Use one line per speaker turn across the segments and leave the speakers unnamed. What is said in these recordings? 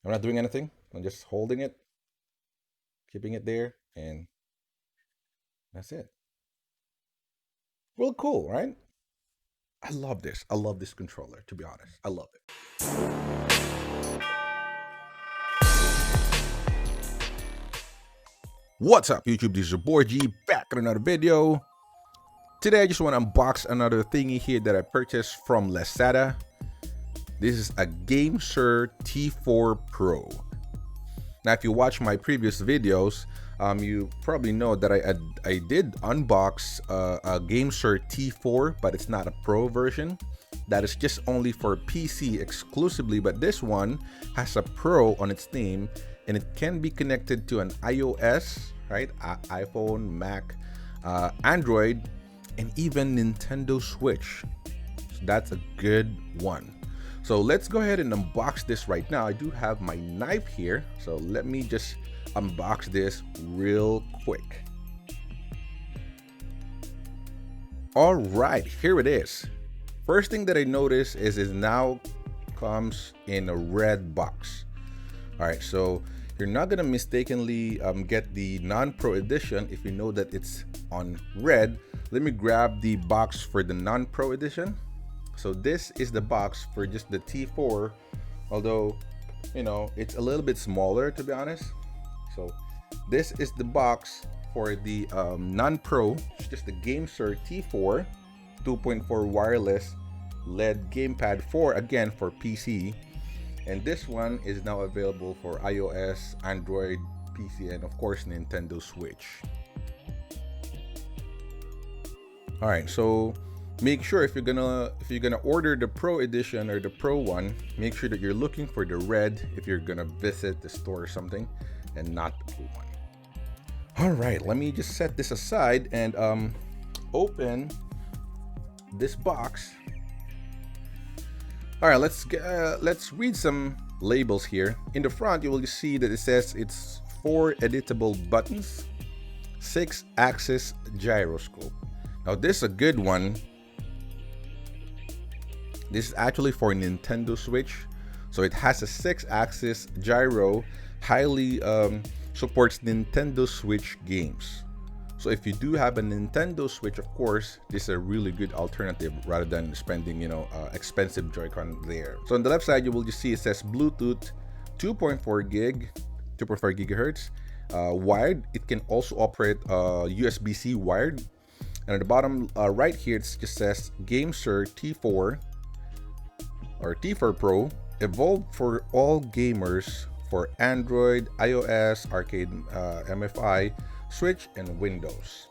I'm not doing anything. I'm just holding it, keeping it there, and that's it. Well, cool, right? I love this. I love this controller, to be honest. I love it. What's up, YouTube? This is your boy G back in another video. Today, I just want to unbox another thingy here that I purchased from Lazada. This is a GameSir T4 Pro. Now, if you watch my previous videos, you probably know that I did unbox a GameSir T4, but it's not a Pro version. That is just only for PC exclusively, but this one has a Pro on its name, and it can be connected to an iOS, right? iPhone, Mac, Android, and even Nintendo Switch. So that's a good one. So let's go ahead and unbox this right now. I do have my knife here, so let me just unbox this real quick. All right, here it is. First thing that I noticed is it now comes in a red box. All right, so you're not gonna mistakenly get the non-pro edition if you know that it's on red. Let me grab the box for the non-pro edition. So this is the box for just the T4, although, you know, it's a little bit smaller, to be honest. So this is the box for the non-pro. It's just the GameSir T4 2.4 wireless LED Gamepad 4, again for PC. And this one is now available for iOS, Android, PC, and of course Nintendo Switch. All right, so make sure if you're gonna order the Pro edition or the Pro one, make sure that you're looking for the red if you're gonna visit the store or something, and not the blue one. All right, let me just set this aside and open this box. All right, let's read some labels here. In the front, you will see that it says it's 4 editable buttons, 6-axis gyroscope. Now this is a good one. This is actually for Nintendo Switch. So it has a 6-axis gyro, highly supports Nintendo Switch games. So if you do have a Nintendo Switch, of course, this is a really good alternative rather than spending, you know, expensive Joy-Con there. So on the left side, you will just see it says Bluetooth 2.4 gigahertz, wired. It can also operate USB-C wired. And at the bottom right here, it just says GameSir T4 or T4 Pro, evolved for all gamers for Android, iOS, arcade, MFI, Switch, and Windows.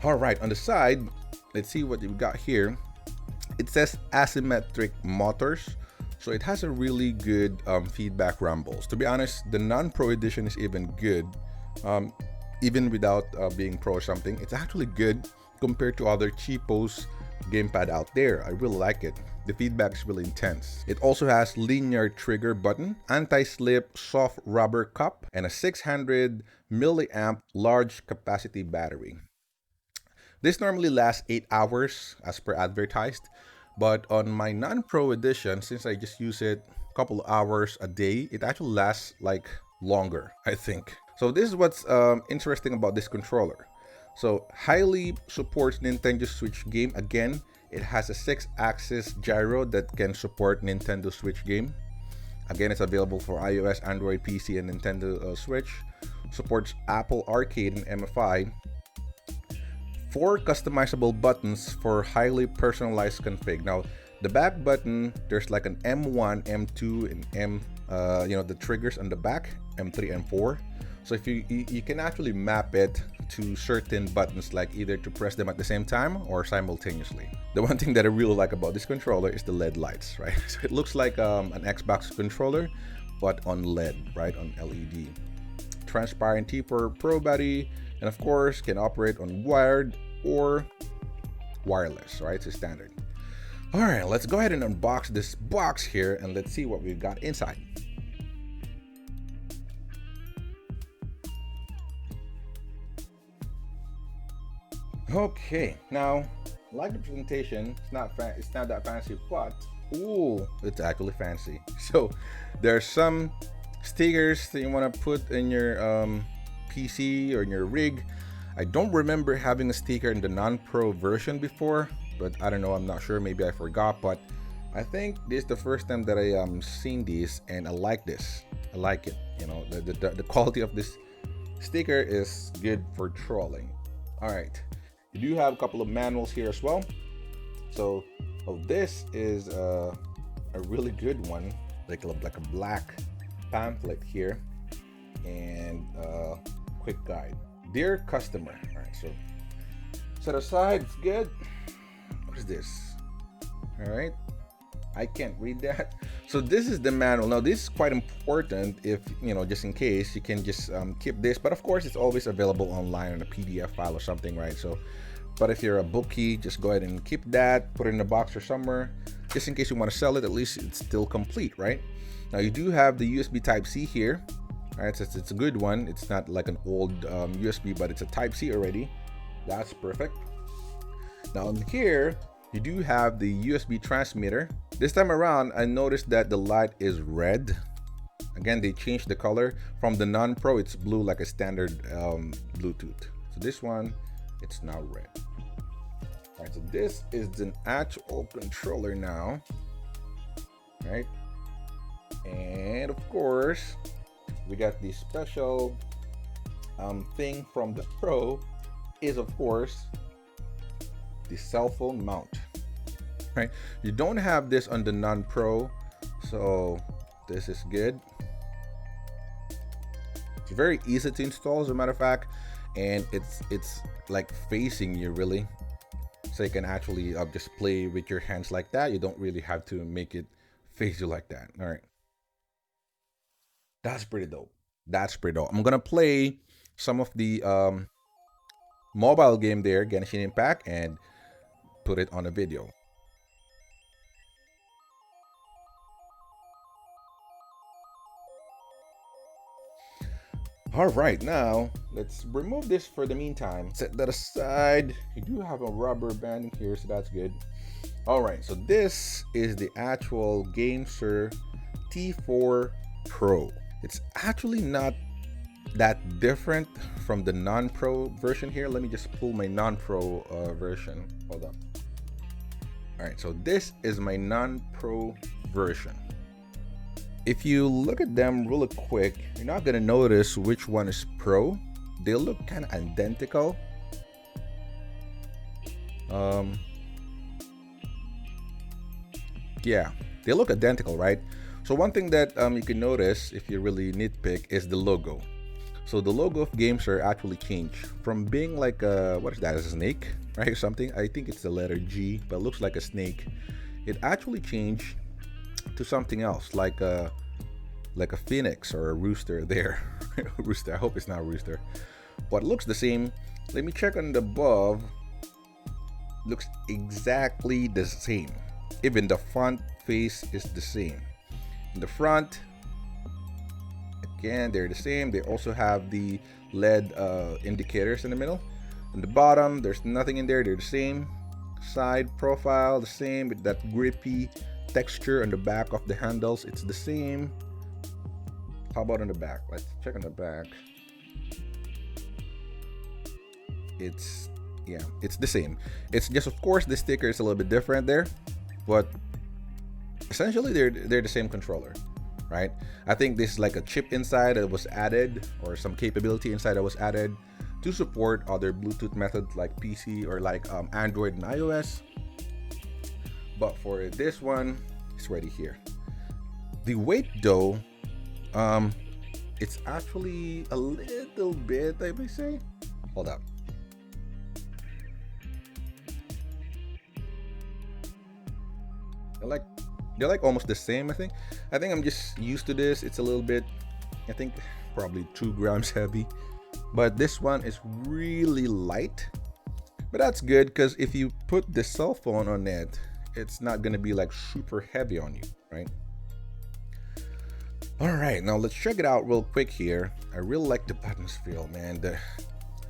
All right, on the side, let's see what you've got here. It says asymmetric motors. So it has a really good feedback rumbles. To be honest, the non-pro edition is even good. Even without being pro or something, it's actually good compared to other cheapos gamepad out there. I really like it. The feedback is really intense. It also has linear trigger button, anti-slip soft rubber cup, and a 600 milliamp large capacity battery. This normally lasts 8 hours as per advertised, but on my non-pro edition, since I just use it a couple of hours a day, it actually lasts like longer, I think. So this is what's interesting about this controller. So highly supports Nintendo Switch game. Again, it has a 6-axis gyro that can support Nintendo Switch game. Again, it's available for iOS, Android, PC, and Nintendo Switch. Supports Apple Arcade and MFI. 4 customizable buttons for highly personalized config. Now, the back button, there's like an M1, M2, and the triggers on the back, M3, M4. So if you can actually map it to certain buttons, like either to press them at the same time or simultaneously. The one thing that I really like about this controller is the LED lights, right? So it looks like an Xbox controller, but on LED, right? On LED. Transparent T4 Pro battery, and of course can operate on wired or wireless, right? It's a standard. All right, let's go ahead and unbox this box here and let's see what we've got inside. Okay, now like the presentation, it's not that fancy, but Ooh, it's actually fancy. So there's some stickers that you want to put in your PC or in your rig. I don't remember having a sticker in the non-pro version before, but I don't know, I'm not sure, maybe I forgot, but I think this is the first time that I seen these, and I like this. I like it. You know, the quality of this sticker is good for trolling. All right, you do have a couple of manuals here as well. So, oh, this is a really good one, like a black pamphlet here, and quick guide. Dear customer. All right, so set aside. It's good. What is this? All right, I can't read that. So this is the manual. Now this is quite important, if you know, just in case, you can just keep this, but of course it's always available online on a PDF file or something, right? So but if you're a bookie, just go ahead and keep that, put it in a box or somewhere, just in case you want to sell it. At least it's still complete, right? Now you do have the USB Type-C here. All right, so it's a good one. It's not like an old USB, but it's a Type-C already. That's perfect. Now in here, you do have the USB transmitter. This time around, I noticed that the light is red. Again, they changed the color. From the non-pro, it's blue like a standard Bluetooth. So this one, it's now red. All right, so this is an actual controller now, right? And of course, we got the special thing from the Pro is, of course, the cell phone mount, right? You don't have this on the non-Pro, so this is good. It's very easy to install, as a matter of fact, and it's like facing you, really, so you can actually just play with your hands like that. You don't really have to make it face you like that. All right, that's pretty dope. That's pretty dope. I'm gonna play some of the mobile game there, Genshin Impact, and put it on a video. All right, now let's remove this for the meantime. Set that aside. You do have a rubber band here, so that's good. All right, so this is the actual GameSir T4 Pro. It's actually not that different from the non-pro version here. Let me just pull my non-pro version. Hold up. All right, so this is my non-pro version. If you look at them really quick, you're not gonna notice which one is pro. They look kind of identical. Yeah, they look identical, right? So one thing that you can notice, if you really nitpick, is the logo. So the logo of GameSir actually changed from being like a, what is that, a snake, right, or something? I think it's the letter G, but it looks like a snake. It actually changed to something else, like a phoenix or a rooster there. Rooster, I hope it's not a rooster, but it looks the same. Let me check on the above. Looks exactly the same. Even the front face is the same. In the front, again, they're the same. They also have the LED indicators in the middle. In the bottom, there's nothing in there. They're the same. Side profile, the same, with that grippy texture on the back of the handles. It's the same. How about on the back? Let's check on the back. It's, yeah, it's the same. It's just, of course, the sticker is a little bit different there, but essentially they're the same controller, right? I think this is like a chip inside that was added, or some capability inside that was added to support other Bluetooth methods like PC or like Android and iOS. But for this one, it's already here. The weight though, it's actually a little bit, I may say. Hold up. They're like almost the same, I think. I'm just used to this. It's a little bit, I think probably 2 grams heavy. But this one is really light. But that's good, because if you put the cell phone on it, it's not gonna be like super heavy on you, right? All right, now let's check it out real quick here. I really like the buttons feel, man.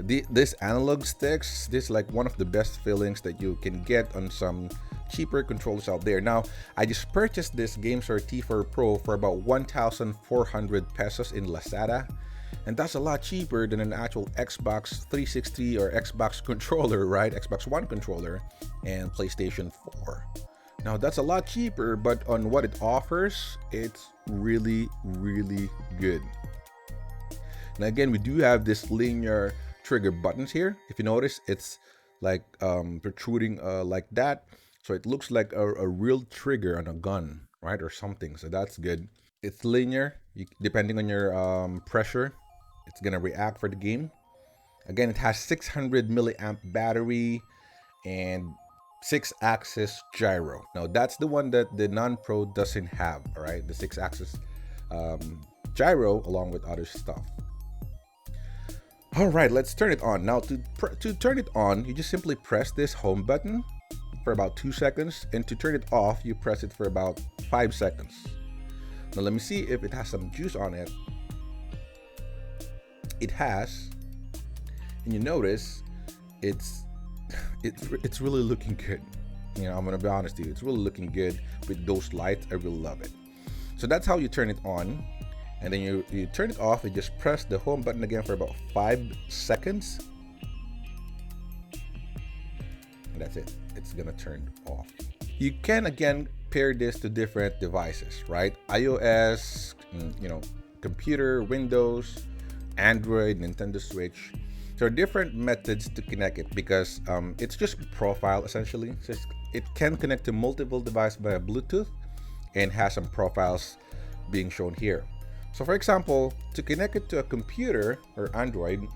This analog sticks, this is like one of the best feelings that you can get on some cheaper controllers out there. Now, I just purchased this GameSir T4 Pro for about 1,400 pesos in Lazada. And that's a lot cheaper than an actual Xbox 360 or Xbox controller, right? Xbox One controller and PlayStation 4. Now that's a lot cheaper, but on what it offers, it's really, really good. Now again, we do have this linear trigger buttons here. If you notice, it's like protruding like that. So it looks like a real trigger on a gun, right? Or something, so that's good. It's linear, depending on your pressure, it's gonna react for the game. Again, it has 600 milliamp battery and 6-axis gyro. Now that's the one that the non-pro doesn't have, all right? The 6-axis gyro along with other stuff. All right, let's turn it on. Now to turn it on, you just simply press this home button for about 2 seconds, and to turn it off, you press it for about 5 seconds. Now let me see if it has some juice on it. It has, and you notice it's really looking good. You know, I'm gonna be honest with you, it's really looking good with those lights. I really love it. So that's how you turn it on, and then you turn it off. You just press the home button again for about 5 seconds, and that's it. It's gonna turn off. You can again pair this to different devices, right? iOS, you know, computer, Windows, Android, Nintendo Switch. There are different methods to connect it because it's just profile essentially. So it can connect to multiple devices via Bluetooth and has some profiles being shown here. So for example, to connect it to a computer or Android,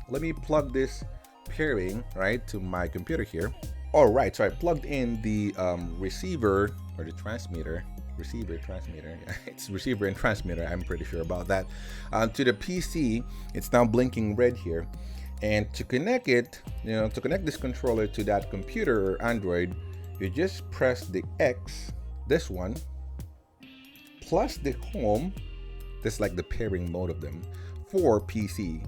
let me plug this pairing right to my computer here. All right, so I plugged in the receiver or the transmitter. Yeah, it's receiver and transmitter, I'm pretty sure about that. To the PC, it's now blinking red here. And to connect it, you know, to connect this controller to that computer or Android, you just press the X, this one, plus the home, this is like the pairing mode of them, for PC.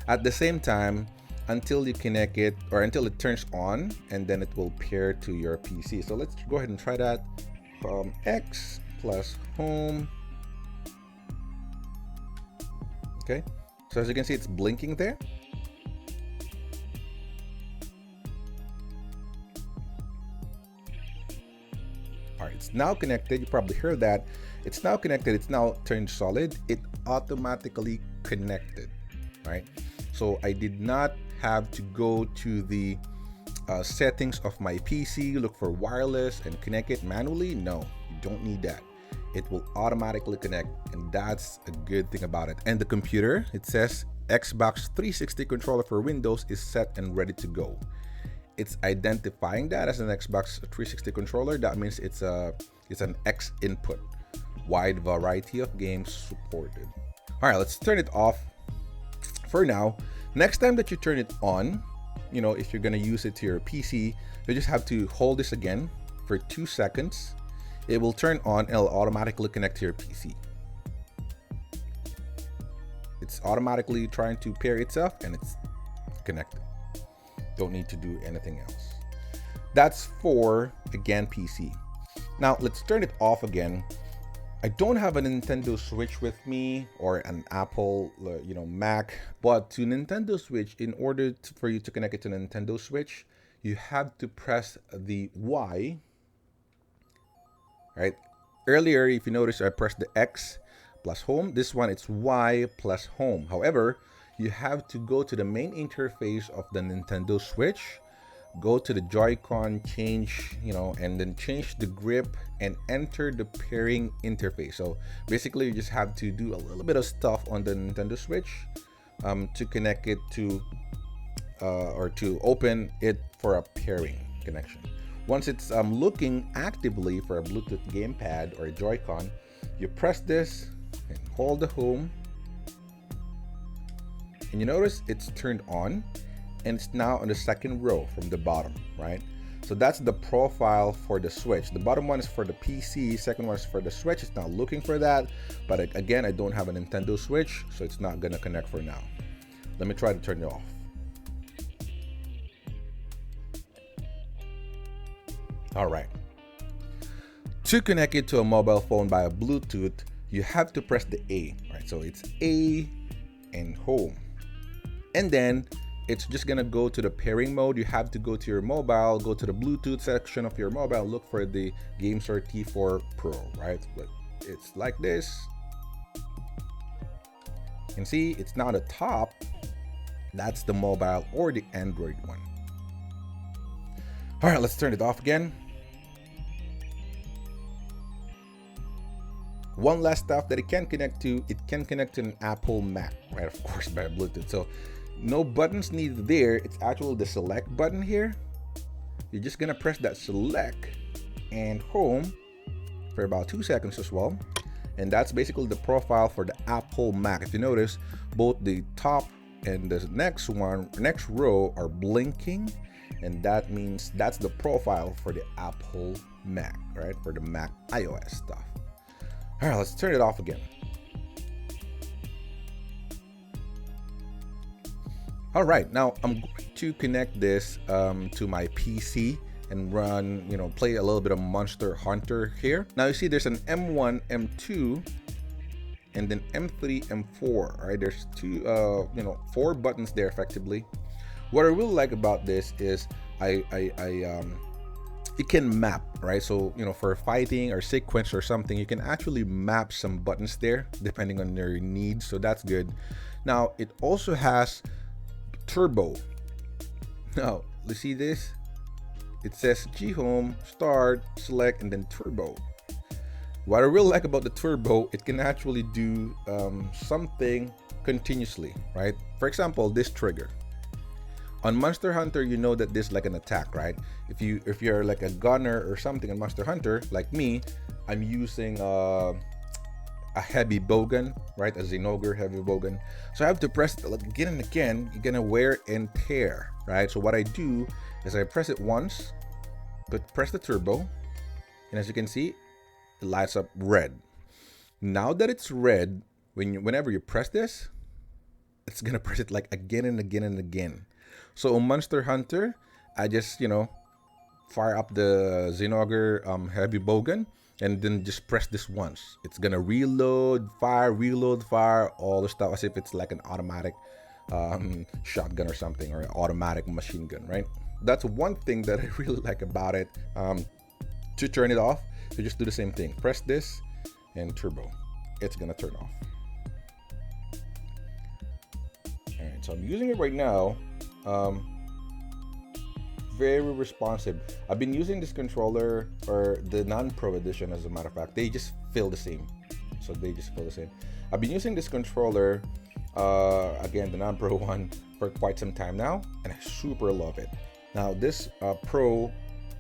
At the same time, until you connect it, or until it turns on, and then it will pair to your PC. So let's go ahead and try that. X plus home. Okay, so as you can see, it's blinking there. All right, it's now connected. You probably heard that. It's now connected. It's now turned solid. It automatically connected, right? So I did not have to go to the settings of my PC, look for wireless and connect it manually. No, you don't need that. It will automatically connect, and that's a good thing about it. And the computer, it says Xbox 360 controller for Windows is set and ready to go. It's identifying that as an Xbox 360 controller. That means it's an X input. Wide variety of games supported. All right, let's turn it off for now. Next time that you turn it on, you know, if you're gonna use it to your PC, you just have to hold this again for 2 seconds. It will turn on and it'll automatically connect to your PC. It's automatically trying to pair itself and it's connected. Don't need to do anything else. That's for, again, PC. Now let's turn it off again. I don't have a Nintendo Switch with me or an Apple, you know, Mac, but to Nintendo Switch, in order for you to connect it to Nintendo Switch, you have to press the Y, right? Earlier, if you notice, I pressed the X plus home. This one, it's Y plus home. However, you have to go to the main interface of the Nintendo Switch, go to the Joy-Con, change, you know, and then change the grip and enter the pairing interface. So basically you just have to do a little bit of stuff on the Nintendo Switch to connect it to or to open it for a pairing connection. Once it's looking actively for a Bluetooth gamepad or a Joy-Con, you press this and hold the home, and you notice it's turned on and it's now on the second row from the bottom, right? So that's the profile for the Switch. The bottom one is for the PC, second one is for the Switch. It's not looking for that, but again, I don't have a Nintendo Switch, so it's not gonna connect for now. Let me try to turn it off. All right, To connect it to a mobile phone by a Bluetooth, you have to press the A, right? So it's A and home. And then it's just gonna go to the pairing mode. You have to go to your mobile, go to the Bluetooth section of your mobile, look for the GameSir T4 Pro, right? But it's like this. You can see it's not a top. That's the mobile or the Android one. All right, let's turn it off again. One last stuff that it can connect to an Apple Mac, right? Of course, by Bluetooth. So no buttons needed there. It's actually the select button here. You're just gonna press that select and home for about 2 seconds as well. And that's basically the profile for the Apple Mac. If you notice, both the top and the next row are blinking, and that means that's the profile for the Apple Mac, right? For the Mac iOS stuff. All right, let's turn it off again. All right, now I'm going to connect this to my PC and run, play a little bit of Monster Hunter here. Now you see there's an M1, M2, and then M3, M4. All right, there's two, 4 buttons there effectively. What I really like about this is it can map, right? So, for fighting or sequence or something, you can actually map some buttons there depending on your needs. So that's good. Now it also has turbo. Now, you see this? It says G home, start, select, and then turbo. What I really like about the turbo, it can actually do something continuously, right? For example, this trigger. On Monster Hunter, you know that this is like an attack, right? If you're like a gunner or something in Monster Hunter, like me, I'm using a heavy bowgun, right? A Zenogre heavy bowgun. So I have to press it again and again. You're gonna wear and tear, right? So what I do is I press it once, but press the turbo, and as you can see, it lights up red. Now that it's red, whenever you press this, it's gonna press it like again and again and again. So on Monster Hunter, I just fire up the Zenogre heavy bowgun, and then just press this once. It's gonna reload, fire, all the stuff as if it's like an automatic shotgun or something, or an automatic machine gun, right? That's one thing that I really like about it. To turn it off, so just do the same thing. Press this and turbo. It's gonna turn off. All right, so I'm using it right now. Very responsive. I've been using this controller, or the non-pro edition, as a matter of fact. They just feel the same. So they just feel the same. I've been using this controller, again, the non-pro one, for quite some time now, and I super love it. Now this Pro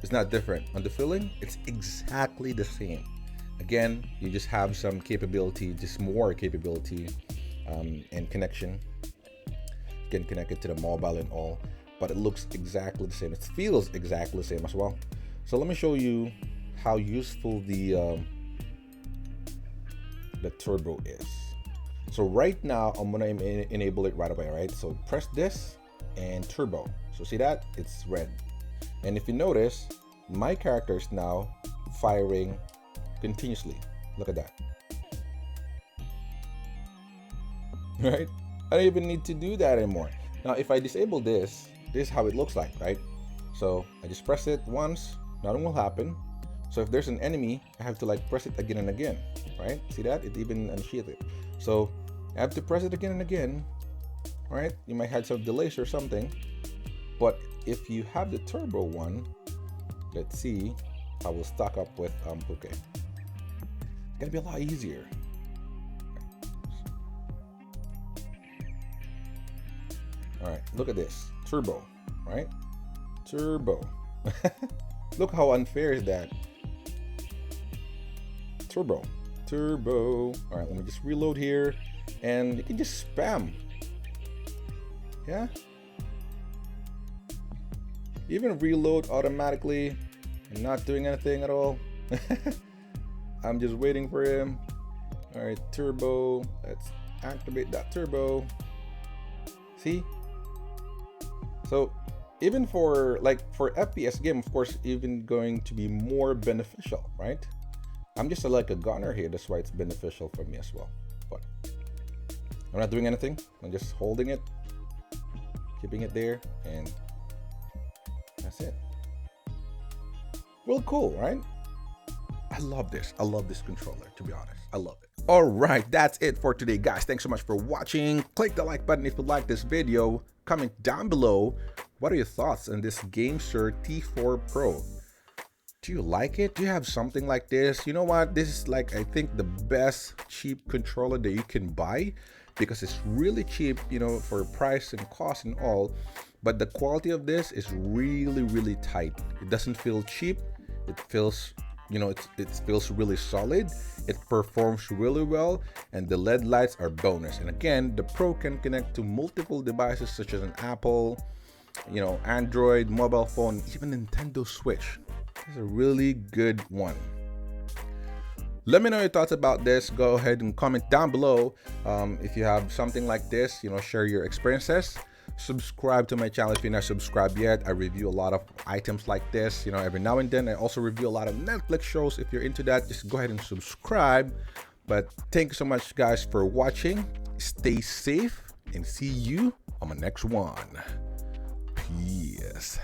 is not different. On the feeling, it's exactly the same. Again, you just have some capability, just more capability and connection. You can connect it to the mobile and all, but it looks exactly the same. It feels exactly the same as well. So let me show you how useful the turbo is. So right now, I'm gonna enable it right away, right? So press this and turbo. So see that? It's red. And if you notice, my character is now firing continuously. Look at that. Right? I don't even need to do that anymore. Now, if I disable this, this is how it looks like, right? So I just press it once, nothing will happen. So if there's an enemy, I have to like press it again and again, right? See that? It even unsheathed it. So I have to press it again and again, right? You might have some delays or something. But if you have the turbo one, let's see how we'll stock up with okay. It's gonna be a lot easier. All right, look at this. Turbo, right? Turbo. Look how unfair is that? Turbo. All right, let me just reload here, and you can just spam. Yeah. Even reload automatically and not doing anything at all. I'm just waiting for him. All right, turbo. Let's activate that turbo. See? So even for FPS game, of course, even going to be more beneficial, right? I'm just like a gunner here. That's why it's beneficial for me as well. But I'm not doing anything. I'm just holding it, keeping it there, and that's it. Real cool, right? I love this. I love this controller, to be honest. I love it. All right, that's it for today, guys. Thanks so much for watching. Click the like button if you like this video. Comment down below. What are your thoughts on this GameSir T4 Pro? Do you like it? Do you have something like this? You know what? This is like, I think, the best cheap controller that you can buy because it's really cheap, you know, for price and cost and all. But the quality of this is really, really tight. It doesn't feel cheap. It feels, you know, it feels really solid. It performs really well, and the LED lights are bonus. And again, the Pro can connect to multiple devices such as an Apple, you know, Android, mobile phone, even Nintendo Switch. It's a really good one. Let me know your thoughts about this. Go ahead and comment down below. If you have something like this, you know, share your experiences. Subscribe to my channel if you're not subscribed yet. I review a lot of items like this, you know, every now and then. I also review a lot of Netflix shows. If you're into that, just go ahead and subscribe. But thank you so much, guys, for watching. Stay safe and see you on my next one. Peace.